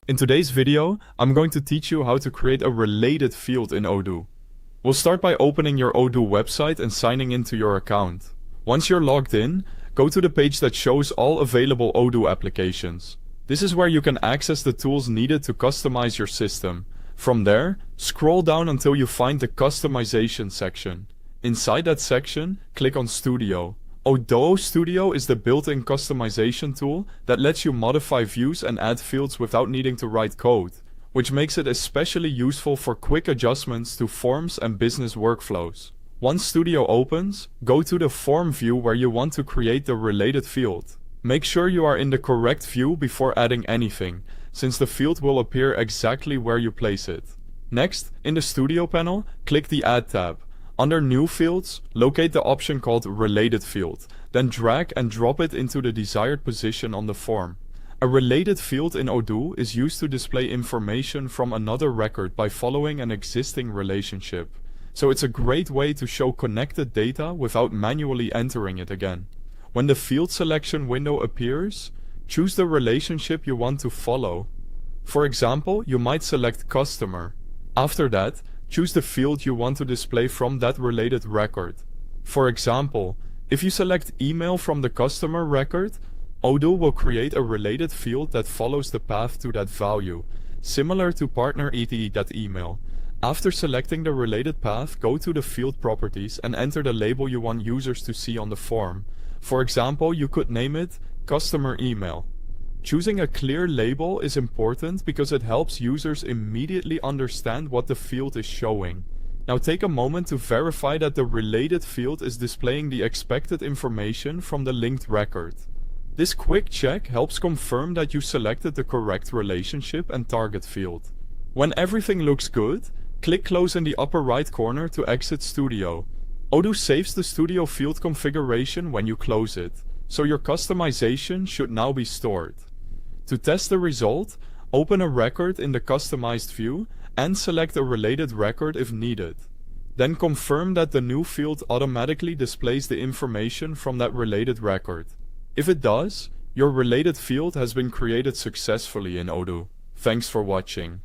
In today's video, I'm going to teach you how to create a related field in Odoo. We'll start by opening your Odoo website and signing into your account. Once you're logged in, go to the page that shows all available Odoo applications. This is where you can access the tools needed to customize your system. From there, scroll down until you find the Customization section. Inside that section, click on Studio. Odoo Studio is the built-in customization tool that lets you modify views and add fields without needing to write code, which makes it especially useful for quick adjustments to forms and business workflows. Once Studio opens, go to the form view where you want to create the related field. Make sure you are in the correct view before adding anything, since the field will appear exactly where you place it. Next, in the Studio panel, click the Add tab. Under New Fields, locate the option called Related Field, then drag and drop it into the desired position on the form. A related field in Odoo is used to display information from another record by following an existing relationship. So it's a great way to show connected data without manually entering it again. When the field selection window appears, choose the relationship you want to follow. For example, you might select Customer. After that, choose the field you want to display from that related record. For example, if you select Email from the customer record, Odoo will create a related field that follows the path to that value, similar to partner.email. After selecting the related path, go to the field properties and enter the label you want users to see on the form. For example, you could name it Customer Email. Choosing a clear label is important because it helps users immediately understand what the field is showing. Now take a moment to verify that the related field is displaying the expected information from the linked record. This quick check helps confirm that you selected the correct relationship and target field. When everything looks good, click Close in the upper right corner to exit Studio. Odoo saves the Studio field configuration when you close it, so your customization should now be stored. To test the result, open a record in the customized view and select a related record if needed. Then confirm that the new field automatically displays the information from that related record. If it does, your related field has been created successfully in Odoo. Thanks for watching.